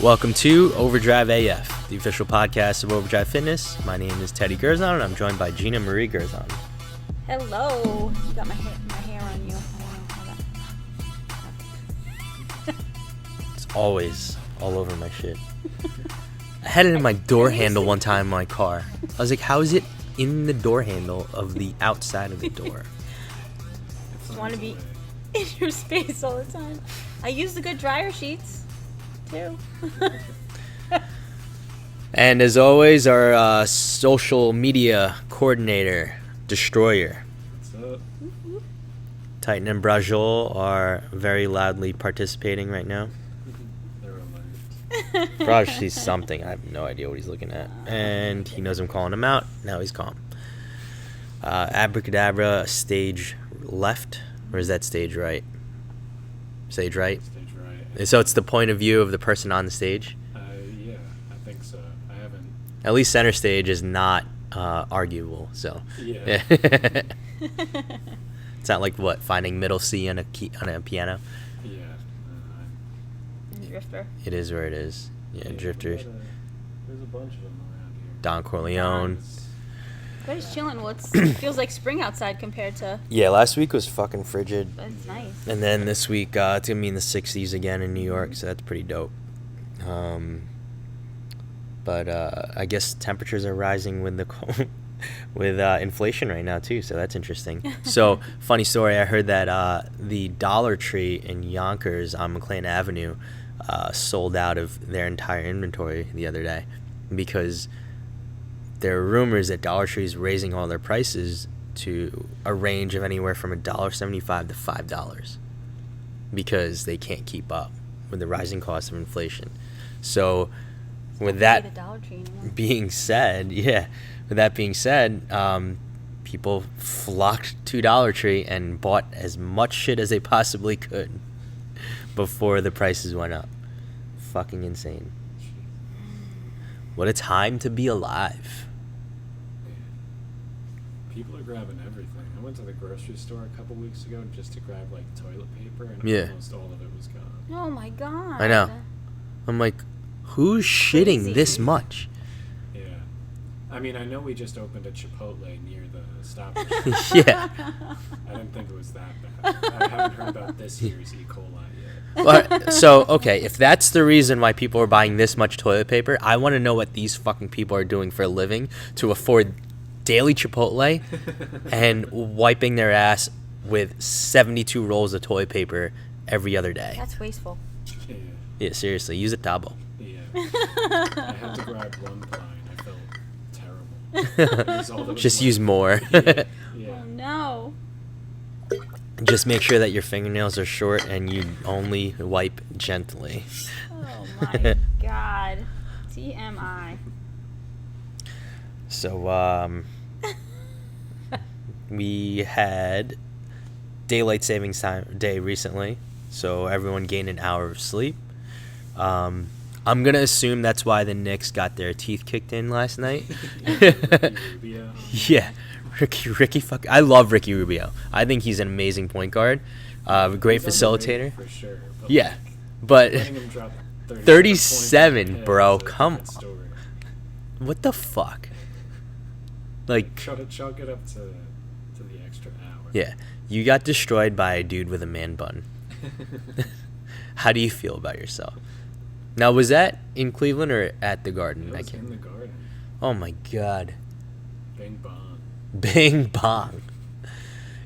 Welcome to Overdrive AF, the official podcast of Overdrive Fitness. My name is Teddy Gerzon, and I'm joined by Gina Marie Gerzon. Hello. You got my hair on you. It's always all over my shit. I had it in my door handle one time in my car. I was like, how is it in the door handle of the outside of the door? Just want to be in your space all the time. I use the good dryer sheets, too. And as always, our social media coordinator, Destroyer. What's up? Titan and Brajol are very loudly participating right now. They're alert. Braj sees something. I have no idea what he's looking at. And he knows I'm calling him out. Now he's calm. Abracadabra, stage left. Or is that stage right? Stage right? Stage right. So it's the point of view of the person on the stage? Yeah, I think so. I haven't. At least center stage is not arguable. So Yeah. It's not like what, finding middle C on a piano? Yeah. Drifter. It is where it is. Yeah, drifters. There's a bunch of them around here. Don Corleone. But it's chilling. Well, it feels like spring outside compared to... Yeah, last week was fucking frigid. But it's nice. And then this week, it's going to be in the 60s again in New York, so that's pretty dope. But I guess temperatures are rising with the with inflation right now, too, so that's interesting. So, funny story, I heard that the Dollar Tree in Yonkers on McLean Avenue sold out of their entire inventory the other day because there are rumors that Dollar Tree is raising all their prices to a range of anywhere from $1.75 to $5 because they can't keep up with the rising cost of inflation. So with that being said, people flocked to Dollar Tree and bought as much shit as they possibly could before the prices went up. Fucking insane. What a time to be alive. People are grabbing everything. I went to the grocery store a couple weeks ago just to grab like toilet paper, and almost all of it was gone. Oh my god. I know. I'm like, who's shitting Crazy. this much? Yeah. I mean, I know we just opened a Chipotle near the stoppage. Yeah. I didn't think it was that bad. I haven't heard about this year's E. coli yet. But, so, okay, if that's the reason why people are buying this much toilet paper, I want to know what these fucking people are doing for a living to afford daily Chipotle and wiping their ass with 72 rolls of toilet paper every other day. That's wasteful. Yeah. Yeah, seriously, use a tabo. Yeah. I had to grab one pine. I felt terrible. It was all that was Just left. use more. Yeah. Oh no. Just make sure that your fingernails are short and you only wipe gently. Oh my god. TMI. So, we had daylight savings time day recently, so everyone gained an hour of sleep. I'm gonna assume that's why the Knicks got their teeth kicked in last night. Rubio. Yeah, Ricky I love Ricky Rubio. I think he's an amazing point guard, great He's facilitator. underrated for sure. But Yeah, but letting him drop 37, points bro, is a come different story. what the fuck? Like, Try to chalk it up to the extra hour. yeah, you got destroyed by a dude with a man bun. How do you feel about yourself? Now, was that in Cleveland or at the Garden? It was in the Garden. Oh my god. Bing bong. Bing bong.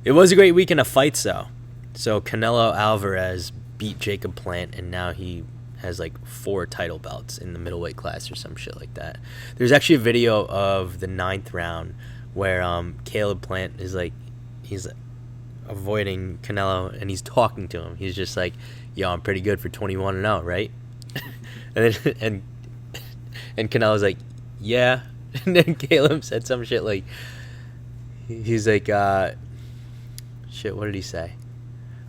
It was a great weekend of fights, though. So Canelo Alvarez beat Jacob Plant, and now he has like 4 title belts in the middleweight class or some shit like that. There's actually a video of the 9th round where Caleb Plant is like, he's avoiding Canelo and he's talking to him. He's just like, yo, I'm pretty good for 21-0, right? and then and Canelo's like, yeah. And then Caleb said some shit like, he's like, shit, what did he say?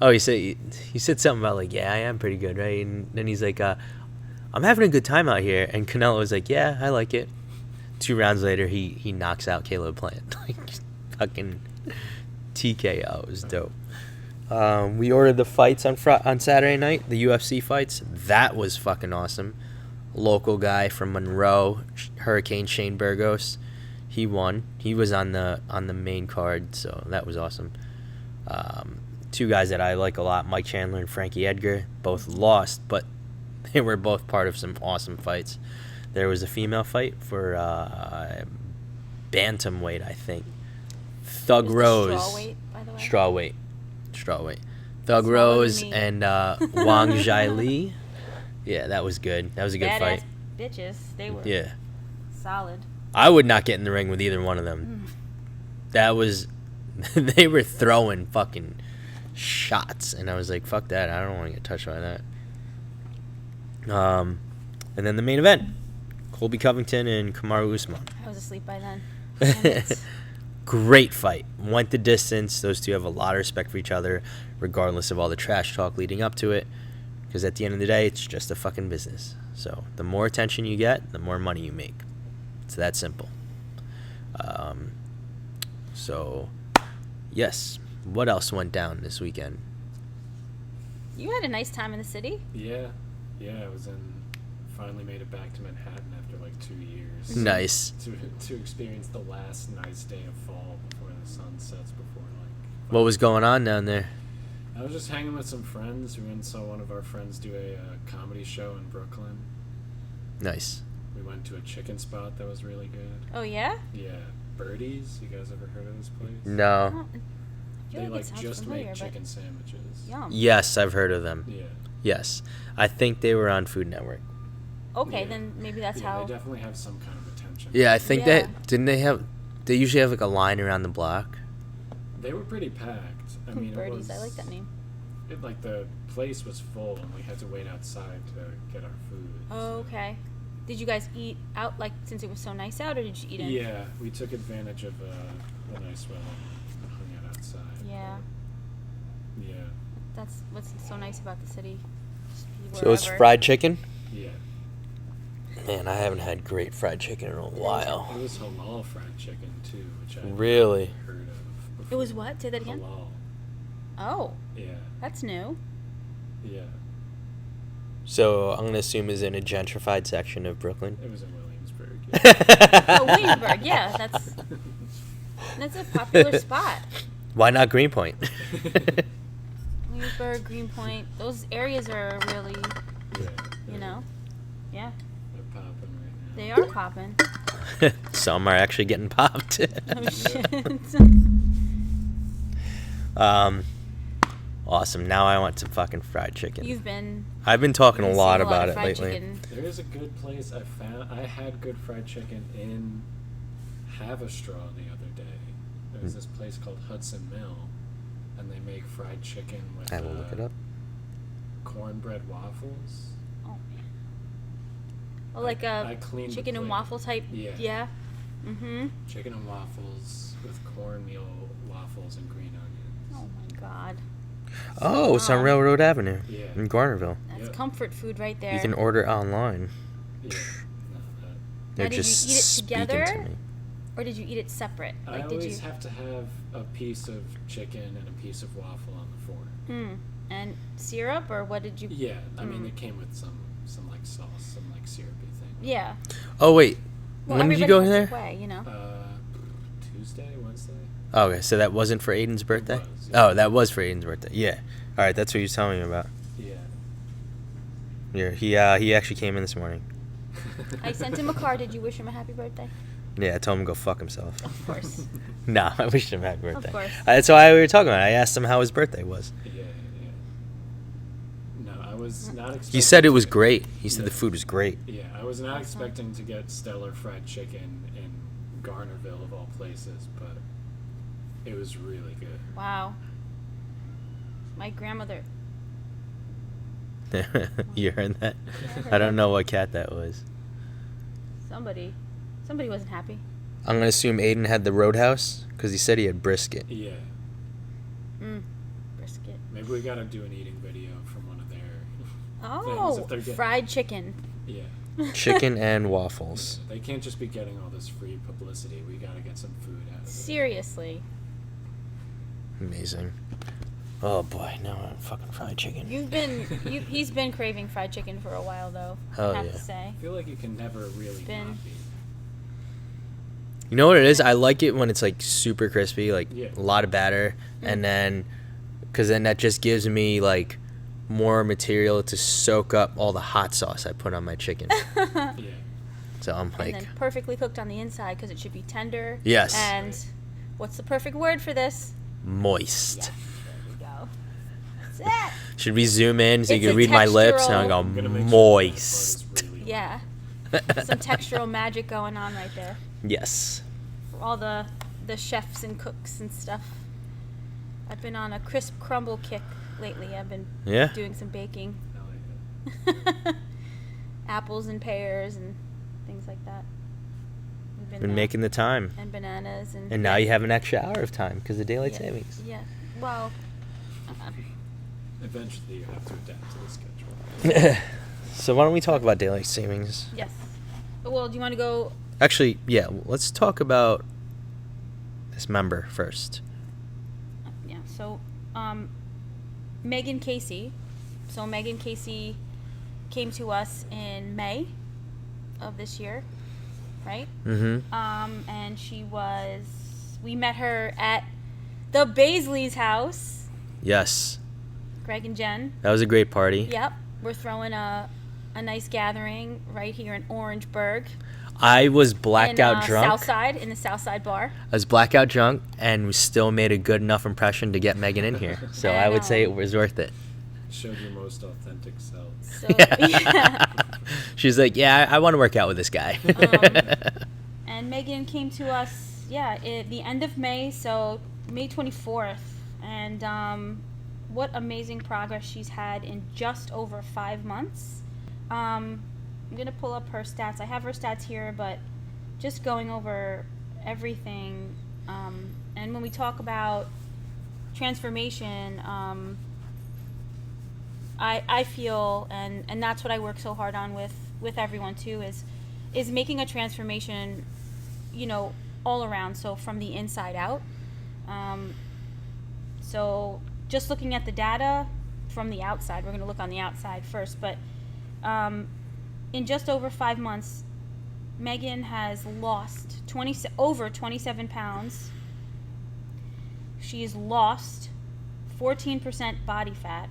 Oh, he said something about like, yeah, I am pretty good, right? And then he's like, I'm having a good time out here. And Canelo was like, yeah, I like it. 2 rounds later, he knocks out Caleb Plant. Like, fucking TKO. It was dope. We ordered the fights on Saturday night, the UFC fights. That was fucking awesome. local guy from Monroe, Hurricane Shane Burgos. He won. He was on the main card, so that was awesome. Two guys that I like a lot, Mike Chandler and Frankie Edgar, both lost, but they were both part of some awesome fights. There was a female fight for bantamweight, I think. Thug Rose. Straw weight, by the way. Straw weight. Thug Rose and Wang Zhaili. Yeah, that was good. That was a good fight. Bitches. They were solid. I would not get in the ring with either one of them. That was... they were throwing fucking shots, and I was like, fuck that. I don't want to get touched by that. And then the main event. Colby Covington and Kamaru Usman. I was asleep by then. Great fight. Went the distance. Those two have a lot of respect for each other, regardless of all the trash talk leading up to it. Because at the end of the day, it's just a fucking business. So the more attention you get, the more money you make. It's that simple. So, yes. What else went down this weekend? You had a nice time in the city. Yeah. I was finally made it back to Manhattan after like 2 years. Nice. To experience the last nice day of fall before the sun sets. What was going on down there? I was just hanging with some friends. We went and saw one of our friends do a comedy show in Brooklyn. Nice. We went to a chicken spot that was really good. Oh, yeah? Yeah. Birdies. You guys ever heard of this place? No. They just make chicken sandwiches. Yum. Yes, I've heard of them. Yeah. Yes. I think they were on Food Network. Okay, then maybe that's how... They definitely have some kind of attention. Yeah, I think they usually have like a line around the block. They were pretty packed. I mean, Birdies, I like that name. The place was full, and we had to wait outside to get our food. Oh, okay. Did you guys eat out, since it was so nice out, or did you eat in? Yeah, we took advantage of the nice weather and hung out outside. Yeah. Yeah. That's what's so nice about the city. So it's fried chicken? Yeah. Man, I haven't had great fried chicken in a while. It was halal fried chicken, too, which I really heard of before. It was what? Say that again? Halal. Oh. Yeah. That's new. Yeah. So I'm going to assume it's in a gentrified section of Brooklyn? It was in Williamsburg. Yeah. Oh, Williamsburg, yeah. That's a popular spot. Why not Greenpoint? Williamsburg, Greenpoint, those areas are really, yeah. They're popping right now. They are popping. Some are actually getting popped. Oh, shit. Awesome. Now I want some fucking fried chicken. I've been talking a lot about it lately. Chicken. There is a good place I found. I had good fried chicken in Haverstraw the other day. There's this place called Hudson Mill, and they make fried chicken with I will look it up. cornbread waffles. Oh, man. Oh, like a chicken and waffle type? Yeah. Mm-hmm. Chicken and waffles with cornmeal waffles and green onions. Oh, my God. Oh, it's on Railroad Avenue in Garnerville. That's comfort food right there. You can order online. Yeah. They're now, just did you eat it speaking together, to me. or did you eat it separate? I always have to have a piece of chicken and a piece of waffle on the fork. And syrup, or what did you... Yeah, I mean, it came with some like sauce, some like syrupy thing. Yeah. Oh, wait. Well, when did you go there? Way, Tuesday, Wednesday. Oh, okay, so that wasn't for Aiden's birthday? Was, yeah. Oh, that was for Aiden's birthday. Yeah. All right, that's what he was telling me about. Yeah. Yeah, he actually came in this morning. I sent him a card. Did you wish him a happy birthday? Yeah, I told him to go fuck himself. Of course. No, I wished him a happy birthday. Of course. That's why we were talking about it. I asked him how his birthday was. Yeah. No, I was not expecting... He said it was great. He said the food was great. Yeah, I was not expecting to get stellar fried chicken in Garnerville, of all places, but it was really good. Wow. My grandmother... You heard that? I don't know what cat that was. Somebody wasn't happy. I'm going to assume Aiden had the Roadhouse, because he said he had brisket. Yeah. Brisket. Maybe we gotta do an eating video from one of their Oh, fried chicken. Yeah. Chicken and waffles. They can't just be getting all this free publicity. We gotta get some food out of it. Seriously. Amazing. Oh boy, now I'm fucking fried chicken. He's been craving fried chicken for a while though. Oh, I have yeah. to say. I feel like you can never really Been- not be. You know what it is? I like it when it's like super crispy, like Yeah. a lot of batter, and then, because then that just gives me like more material to soak up all the hot sauce I put on my chicken. Yeah. So I'm And like, then perfectly cooked on the inside because it should be tender. Yes. And what's the perfect word for this? moist. Yes. There we go. That's it. Should we zoom in so It's you a can read my lips? And I textural- go I'm gonna make moist. sure that part is really Yeah. Some textural magic going on right there. Yes. For all the chefs and cooks and stuff. I've been on a crisp crumble kick lately. I've been Yeah. doing some baking. Hell yeah. Apples and pears and things like that. We've Been making the time. and bananas and And now you have an extra hour of time because of daylight yeah, savings. Yeah. Well, Eventually, you have to adapt to the schedule. So why don't we talk about daylight savings? yes. Well, do you want to go? Actually, yeah, let's talk about this member first. Yeah. So, Megan Casey. So Megan Casey came to us in May of this year, right? Mm-hmm. And we met her at the Baisley's house. Yes. Greg and Jen. That was a great party. Yep. We're throwing a nice gathering right here in Orangeburg. I was blackout drunk. Southside, in the Southside bar. I was blackout drunk, and we still made a good enough impression to get Megan in here. So I I would say know. it was worth it. Showed your most authentic self. So, yeah. She's like, yeah, I want to work out with this guy. And Megan came to us, at the end of May, so May 24th. And what amazing progress she's had in just over 5 months. I'm going to pull up her stats. I have her stats here, but just going over everything. And when we talk about transformation, I feel, and that's what I work so hard on with everyone too, is making a transformation, all around. So from the inside out. So just looking at the data from the outside, we're going to look on the outside first, but in just over 5 months, Megan has lost over 27 pounds. She's lost 14% body fat.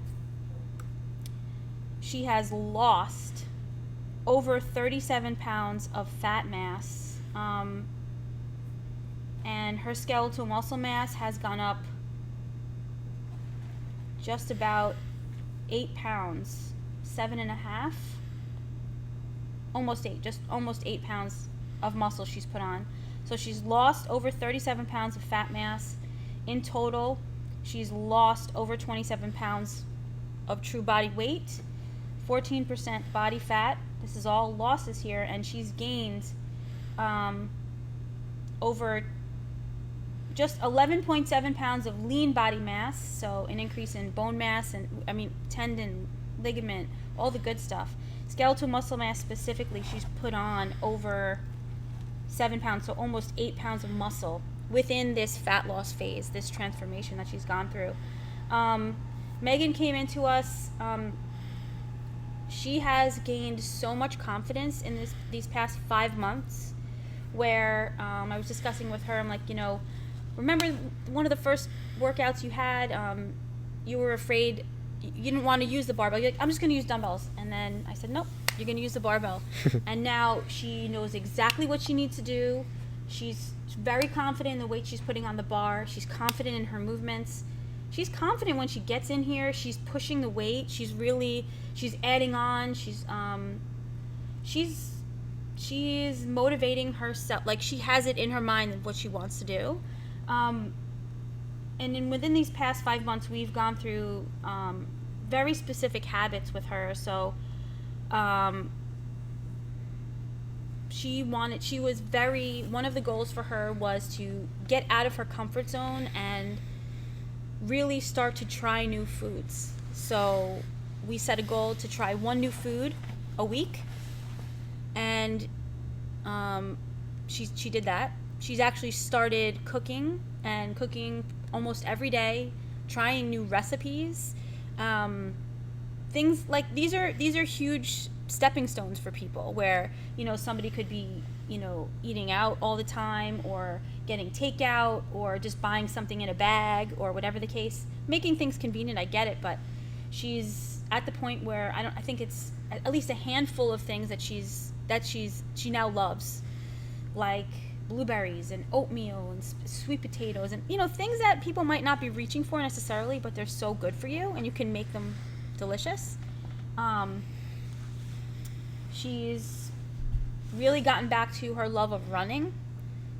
She has lost over 37 pounds of fat mass. And her skeletal muscle mass has gone up just about 8 pounds, 7.5, almost 8 pounds of muscle she's put on. So she's lost over 37 pounds of fat mass. In total, she's lost over 27 pounds of true body weight, 14% body fat. This is all losses here, and she's gained over just 11.7 pounds of lean body mass, so an increase in bone mass and tendon, ligament, all the good stuff. Skeletal muscle mass specifically, she's put on over 7 pounds, so almost 8 pounds of muscle within this fat loss phase, this transformation that she's gone through. Megan came into us. She has gained so much confidence in these past 5 months, where I was discussing with her, I'm like, remember one of the first workouts you had, you were afraid, you didn't want to use the barbell. You're like, I'm just going to use dumbbells. And then I said, nope, you're going to use the barbell. And now she knows exactly what she needs to do. She's very confident in the weight she's putting on the bar. She's confident in her movements. She's confident when she gets in here. She's pushing the weight. She's adding on. She's motivating herself. Like, she has it in her mind of what she wants to do. And then within these past 5 months, we've gone through very specific habits with her. So one of the goals for her was to get out of her comfort zone and really start to try new foods. So we set a goal to try one new food a week, and she did that. She's actually started cooking almost every day, trying new recipes, things like these are huge stepping stones for people where, you know, somebody could be, you know, eating out all the time or getting takeout or just buying something in a bag or whatever the case. Making things convenient, I get it, but she's at the point where I think it's at least a handful of things that she now loves, like blueberries and oatmeal and sweet potatoes and, you know, things that people might not be reaching for necessarily, but they're so good for you and you can make them delicious. She's really gotten back to her love of running.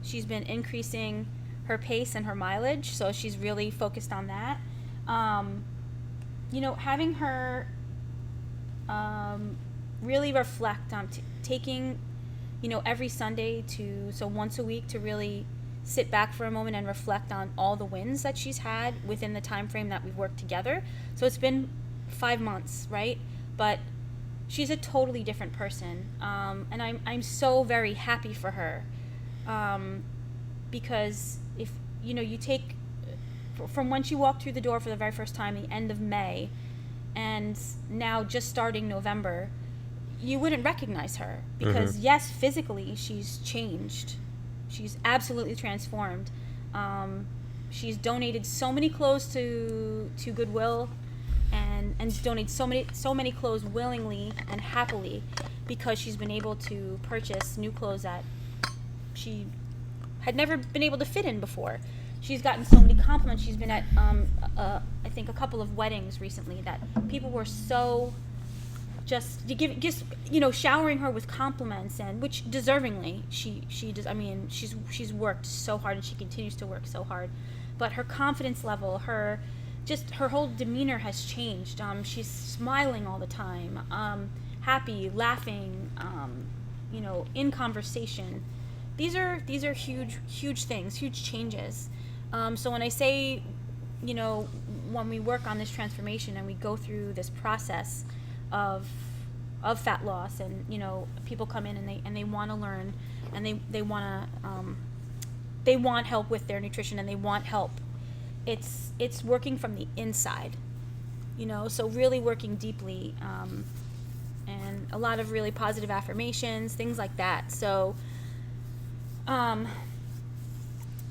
She's been increasing her pace and her mileage, so she's really focused on that. You know, having her really reflect on taking, you know, every Sunday so once a week to really sit back for a moment and reflect on all the wins that she's had within the time frame that we've worked together. So it's been 5 months, right? But she's a totally different person, and I'm so very happy for her, because if, you know, you take from when she walked through the door for the very first time, the end of May, and now just starting November, you wouldn't recognize her because yes, physically she's changed. She's absolutely transformed. She's donated so many clothes to Goodwill and donated so many clothes willingly and happily because she's been able to purchase new clothes that she had never been able to fit in before. She's gotten so many compliments. She's been at I think a couple of weddings recently that people were so just you know, showering her with compliments, and which deservingly she does. I mean, she's worked so hard and she continues to work so hard, but her confidence level, her whole demeanor has changed. She's smiling all the time, happy, laughing, you know, in conversation. These are huge things, huge changes. So when I say, you know, when we work on this transformation and we go through this process of fat loss, and, you know, people come in and they want to learn, and they want help with their nutrition, and they want help. It's working from the inside, you know, so really working deeply, and a lot of really positive affirmations, things like that. So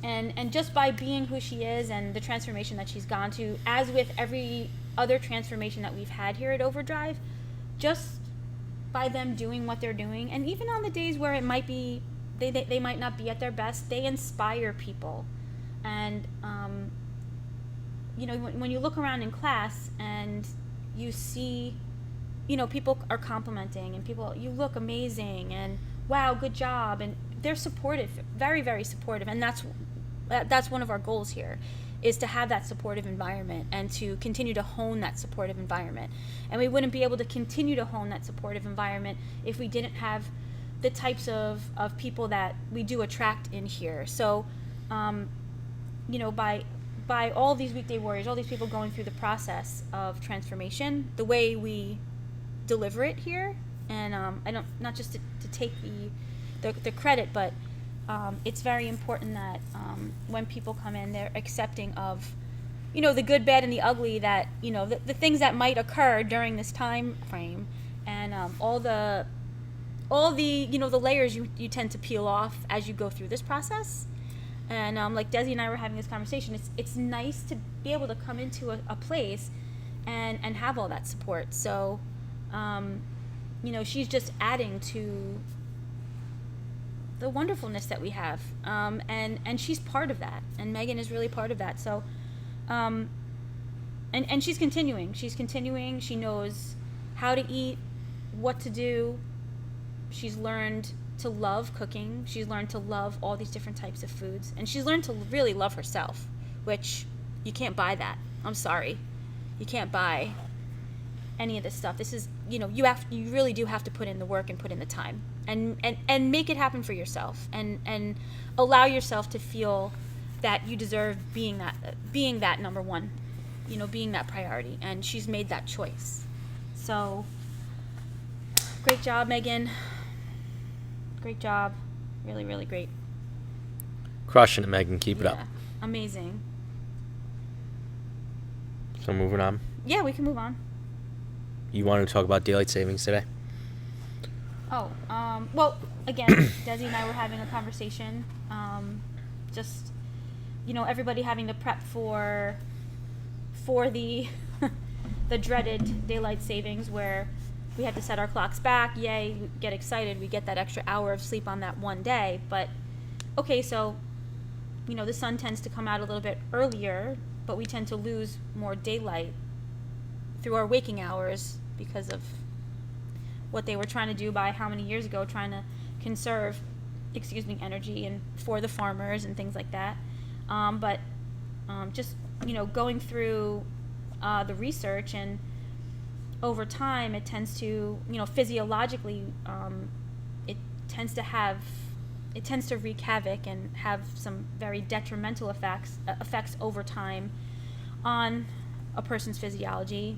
and just by being who she is and the transformation that she's gone to, as with every other transformation that we've had here at Overdrive, just by them doing what they're doing, and even on the days where it might be they might not be at their best, they inspire people. And you know, when you look around in class and you see, you know, people are complimenting and people, you look amazing and wow, good job, and they're supportive, very, very supportive. And that's one of our goals here, is to have that supportive environment and to continue to hone that supportive environment. And we wouldn't be able to continue to hone that supportive environment if we didn't have the types of people that we do attract in here. So, you know, by all these weekday warriors, all these people going through the process of transformation, the way we deliver it here, and I don't, not just to take the credit, but it's very important that when people come in, they're accepting of, you know, the good, bad, and the ugly, that, you know, the things that might occur during this time frame, and all the you know, the layers you tend to peel off as you go through this process. And like Desi and I were having this conversation, it's nice to be able to come into a place and have all that support. So you know, she's just adding to the wonderfulness that we have, and she's part of that, and Megan is really part of that. So and she's continuing. She knows how to eat, what to do. She's learned to love cooking. She's learned to love all these different types of foods, and she's learned to really love herself, which you can't buy that. I'm sorry, you can't buy any of this stuff. This is, you know, you really do have to put in the work and put in the time, and make it happen for yourself, and allow yourself to feel that you deserve being that number one, you know, being that priority. And she's made that choice. So great job, Megan. Great job. Really, really great. Crushing it, Megan. Keep it up. Amazing. So moving on. Yeah, we can move on. You wanted to talk about daylight savings today? Oh, well, again, Desi and I were having a conversation. Just, everybody having to prep for the the dreaded daylight savings, where we had to set our clocks back. Yay, we get excited. We get that extra hour of sleep on that one day. But, okay, so, the sun tends to come out a little bit earlier, but we tend to lose more daylight through our waking hours because of what they were trying to do by how many years ago, trying to conserve, energy and for the farmers and things like that. But just, going through the research, and over time it tends to, physiologically, it tends to wreak havoc and have some very detrimental effects over time on a person's physiology.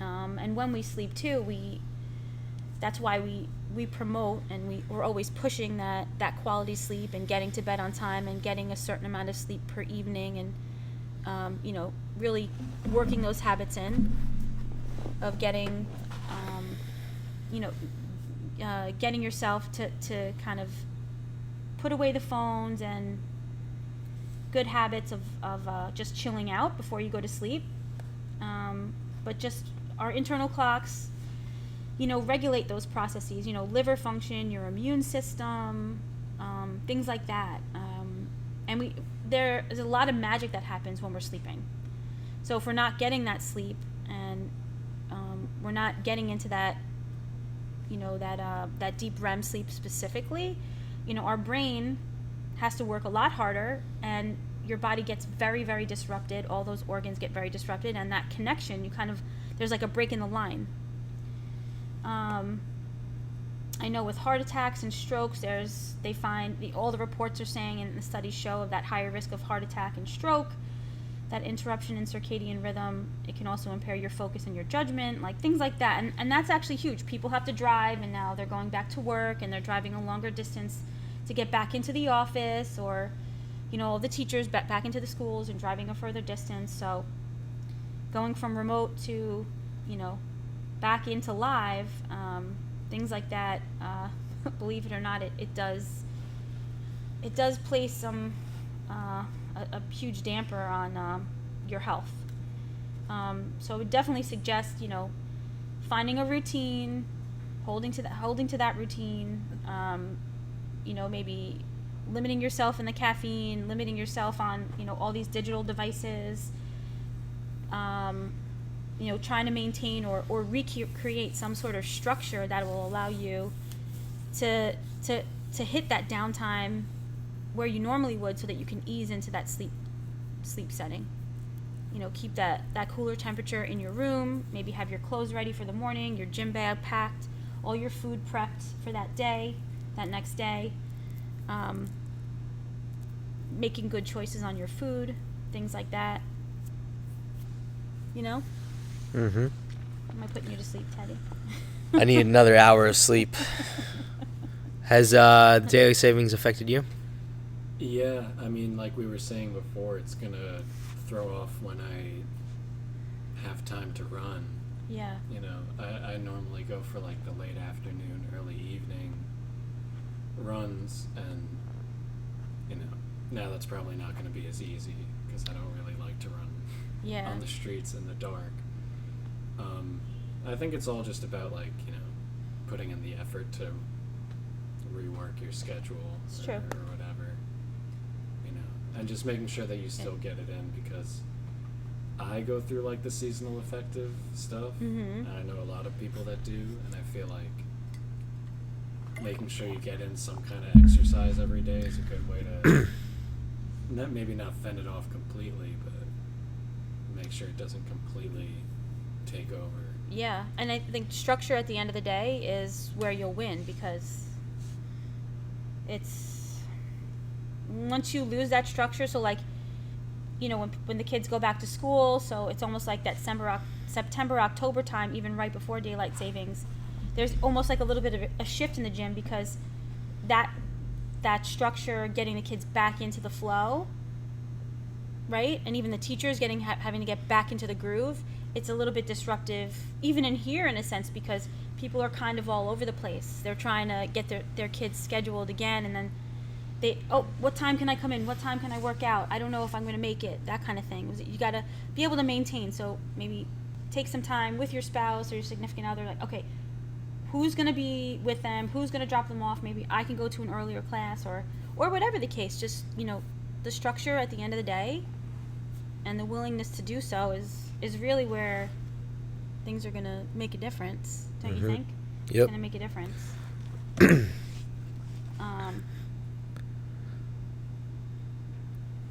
And when we sleep too, that's why we promote, and we're always pushing that quality sleep and getting to bed on time and getting a certain amount of sleep per evening, and really working those habits in of getting getting yourself to kind of put away the phones, and good habits of just chilling out before you go to sleep, but just our internal clocks regulate those processes, liver function, your immune system, things like that. And there's a lot of magic that happens when we're sleeping. So if we're not getting that sleep, and we're not getting into that, that deep REM sleep specifically, our brain has to work a lot harder, and your body gets very, very disrupted. All those organs get very disrupted, and that connection, there's like a break in the line. I know with heart attacks and strokes, they find all the reports are saying, and the studies show, of that higher risk of heart attack and stroke, that interruption in circadian rhythm. It can also impair your focus and your judgment, like things like that. And that's actually huge. People have to drive, and now they're going back to work, and they're driving a longer distance to get back into the office, or, the teachers back into the schools and driving a further distance. So going from remote to, back into live, things like that, believe it or not, it does place some a huge damper on your health. So I would definitely suggest finding a routine, holding to that routine. Maybe limiting yourself in the caffeine, limiting yourself on all these digital devices. Trying to maintain or recreate some sort of structure that will allow you to hit that downtime where you normally would, so that you can ease into that sleep setting. Keep that cooler temperature in your room. Maybe have your clothes ready for the morning, your gym bag packed, all your food prepped for that next day. Making good choices on your food, things like that. Mm-hmm. Am I putting you to sleep, Teddy? I need another hour of sleep. Has daily savings affected you? Yeah, like we were saying before, it's gonna throw off when I have time to run. Yeah. I normally go for like the late afternoon, early evening runs, and now that's probably not going to be as easy, because I don't really like to run on the streets in the dark. I think it's all just about putting in the effort to rework your schedule or whatever, and just making sure that you still get it in, because I go through like the seasonal affective stuff, and I know a lot of people that do, and I feel like making sure you get in some kind of exercise every day is a good way to maybe not fend it off completely, but make sure it doesn't completely take over. Yeah, and I think structure at the end of the day is where you'll win, because it's once you lose that structure, so when the kids go back to school, so it's almost like that September, October time, even right before daylight savings, there's almost like a little bit of a shift in the gym, because that structure, getting the kids back into the flow, right? And even the teachers having to get back into the groove. It's a little bit disruptive, even in here in a sense, because people are kind of all over the place. They're trying to get their kids scheduled again, and then what time can I come in? What time can I work out? I don't know if I'm going to make it, that kind of thing. You got to be able to maintain. So maybe take some time with your spouse or your significant other, like, okay, who's going to be with them? Who's going to drop them off? Maybe I can go to an earlier class or whatever the case. Just, the structure at the end of the day and the willingness to do so is really where things are going to make a difference, don't you think? Yep. It's going to make a difference.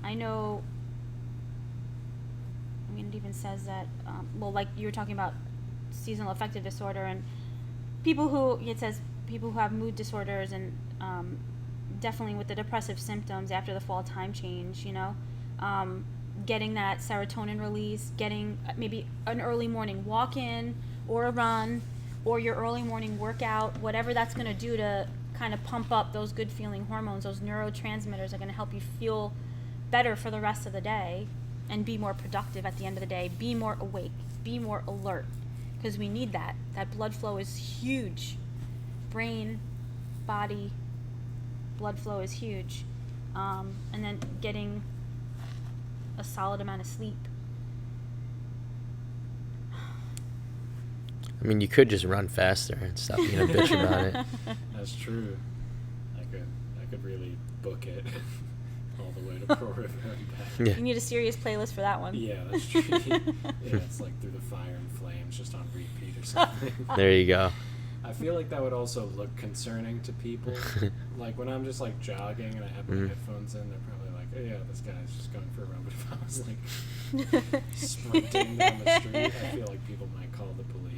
I know, it even says that, like you were talking about seasonal affective disorder and it says people who have mood disorders and definitely with the depressive symptoms after the fall time change, getting that serotonin release, getting maybe an early morning walk-in or a run or your early morning workout, whatever that's going to do to kind of pump up those good feeling hormones, those neurotransmitters are going to help you feel better for the rest of the day and be more productive at the end of the day, be more awake, be more alert, because we need that. That blood flow is huge. Brain, body, blood flow is huge. And then getting a solid amount of sleep. You could just run faster and stop being a bitch about it. That's true. I could really book it all the way to Pro River and back. Yeah. You need a serious playlist for that one. Yeah, that's true. Yeah, it's like Through the Fire and Flames, just on repeat or something. There you go. I feel like that would also look concerning to people. Like when I'm just like jogging and I have my headphones in, they're probably like, "Oh yeah, this guy's just going for a run." But if I was like sprinting down the street, I feel like people might call the police.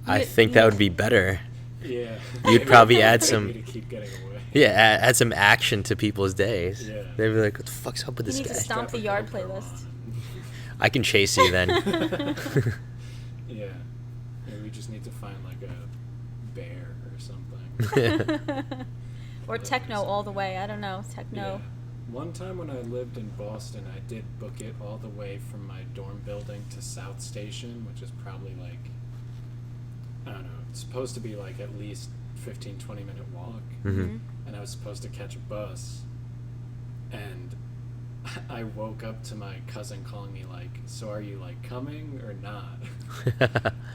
I think that would be better. Yeah. You'd probably add some. To keep getting away. Yeah, add some action to people's days. Yeah. They'd be like, "What the fuck's up with this You need guy?" to stomp the yard playlist. I can chase you then. Yeah. Maybe we just need to find like a bear or something. Or techno all the way. I don't know. Techno. Yeah. One time when I lived in Boston, I did book it all the way from my dorm building to South Station, which is probably like, I don't know, it's supposed to be like at least 15, 20-minute walk. Mm-hmm. And I was supposed to catch a bus. And I woke up to my cousin calling me like, "So are you like coming or not?"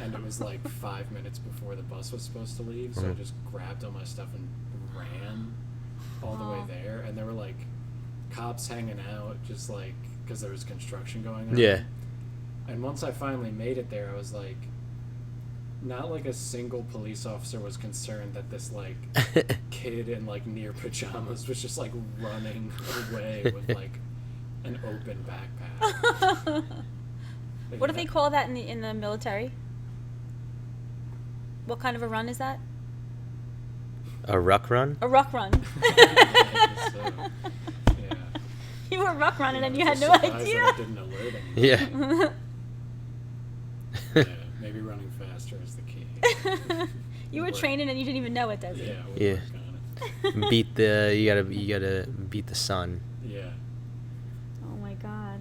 And it was like 5 minutes before the bus was supposed to leave, so I just grabbed all my stuff and ran all the way there. And there were like cops hanging out, just like because there was construction going on. Yeah. And once I finally made it there, I was like, not like a single police officer was concerned that this like kid in like near pajamas was just like running away with like an open backpack. What do they call that in the military? What kind of a run is that? A ruck run? A ruck run. Yeah. You were ruck running and you had It's a no surprise idea. that it didn't alert anyone. Yeah. Yeah, maybe running faster is the key. You were training and you didn't even know it, Desi. Yeah. We'll Yeah. work on it. You gotta beat the sun. Yeah. Oh my God.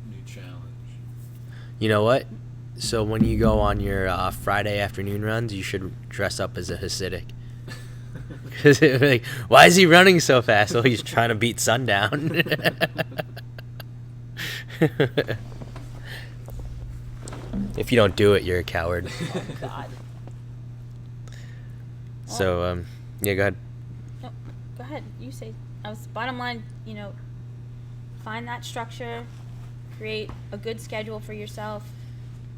New challenge. You know what? So when you go on your Friday afternoon runs, you should dress up as a Hasidic. Because like, why is he running so fast? Well, he's trying to beat sundown. If you don't do it, you're a coward. Oh God. So, yeah, go ahead. No, go ahead. You say. Bottom line, find that structure, create a good schedule for yourself,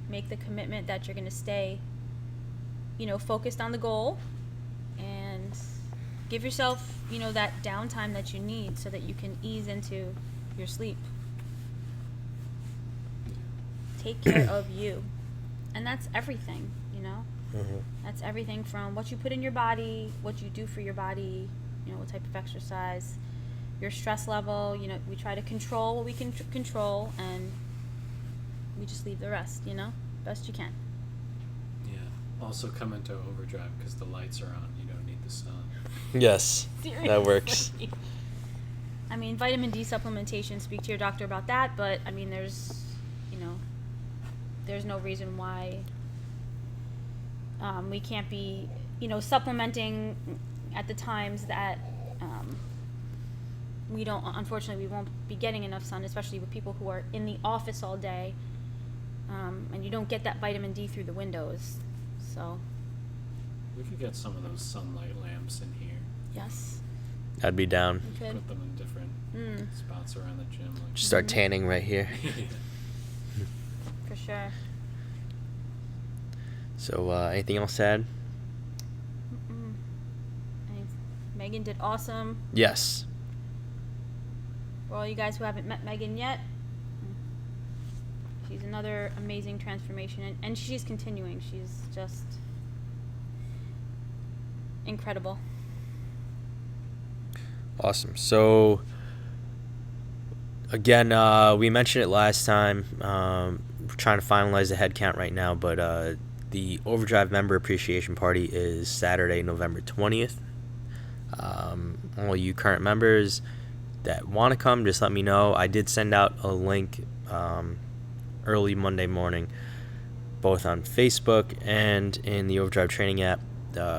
make the commitment that you're going to stay, focused on the goal, and give yourself, that downtime that you need so that you can ease into your sleep. Take care of you. And that's everything, Mm-hmm. That's everything from what you put in your body, what you do for your body, what type of exercise, your stress level. We try to control what we can control, and we just leave the rest, best you can. Yeah. Also come into overdrive because the lights are on. You don't need the sun. Yes, that works. Seriously. I mean, vitamin D supplementation, speak to your doctor about that, but I mean, there's no reason why we can't be, supplementing at the times that unfortunately, we won't be getting enough sun, especially with people who are in the office all day, and you don't get that vitamin D through the windows, so. We could get some of those sunlight lamps in here. Yes. I'd be down. We could. Put them in different spots around the gym. Like Just start tanning right here. For sure. So, anything else to add? Megan did awesome. Yes. For all you guys who haven't met Megan yet, she's another amazing transformation, and she's continuing. She's just incredible. Awesome. So, again, we mentioned it last time. We're trying to finalize the head count right now, but the Overdrive Member Appreciation Party is Saturday, November 20th. All you current members that want to come, just let me know. I did send out a link early Monday morning, both on Facebook and in the Overdrive training app,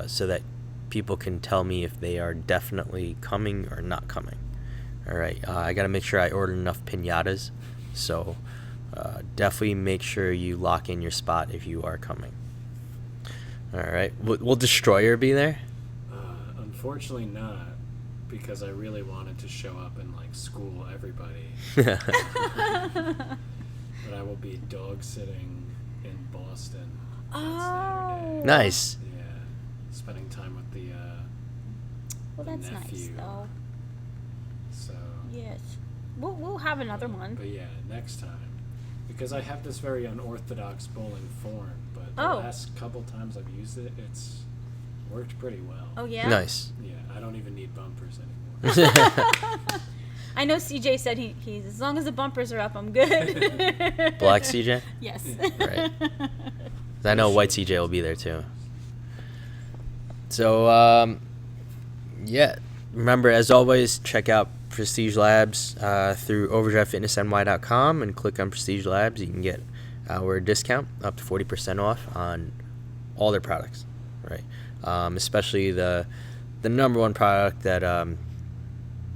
so that people can tell me if they are definitely coming or not coming. All right, I got to make sure I order enough piñatas, so definitely make sure you lock in your spot if you are coming. All right, will Destroyer be there? Unfortunately not, because I really wanted to show up and school everybody. But I will be dog sitting in Boston on Saturday. Nice. Yeah, spending time with the Well, the that's nephew. nice, though. So. Yes. We'll have another one. But yeah, next time, because I have this very unorthodox bowling form, but the last couple times I've used it, it's worked pretty well. Oh, yeah? Nice. Yeah, I don't even need bumpers anymore. I know CJ said he's as long as the bumpers are up, I'm good. Black CJ? Yes. Right. I know white CJ will be there too. So, yeah. Remember, as always, check out Prestige Labs through overdrivefitnessny.com and click on Prestige Labs. You can get our discount up to 40% off on all their products, right? Especially the number one product that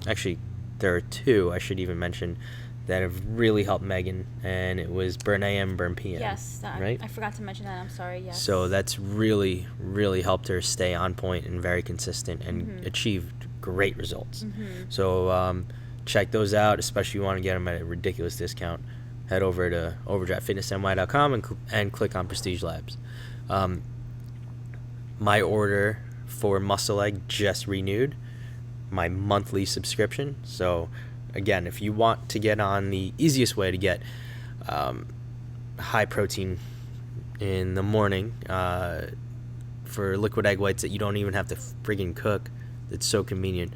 actually there are two I should even mention that have really helped Megan, and it was Burn AM, Burn PM. Yes, right? I forgot to mention that. I'm sorry. Yes. So that's really, really helped her stay on point and very consistent and achieve great results. So check those out, especially if you want to get them at a ridiculous discount. Head over to overdrivefitnessny.com and click on Prestige Labs. My order for Muscle Leg just renewed my monthly subscription. So again, if you want to get on the easiest way to get high protein in the morning for liquid egg whites that you don't even have to friggin' cook, it's so convenient,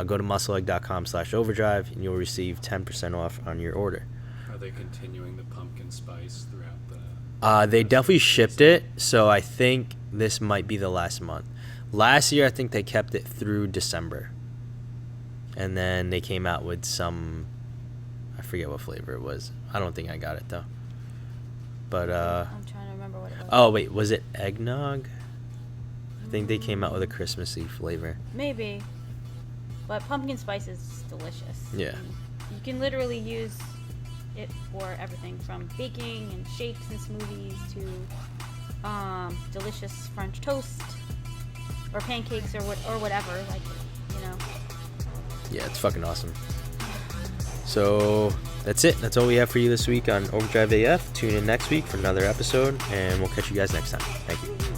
go to muscleegg.com/overdrive and you'll receive 10% off on your order. Are they continuing the pumpkin spice throughout the... They definitely shipped it, so I think this might be the last month. Last year, I think they kept it through December. And then they came out with some, I forget what flavor it was. I don't think I got it, though. But, I'm trying to remember what it was. oh, wait, was it eggnog? I think they came out with a Christmassy flavor. Maybe. But pumpkin spice is delicious. Yeah. And you can literally use it for everything from baking and shakes and smoothies to delicious French toast or pancakes or whatever. Yeah, it's fucking awesome. So that's it. That's all we have for you this week on Overdrive AF. Tune in next week for another episode, and we'll catch you guys next time. Thank you.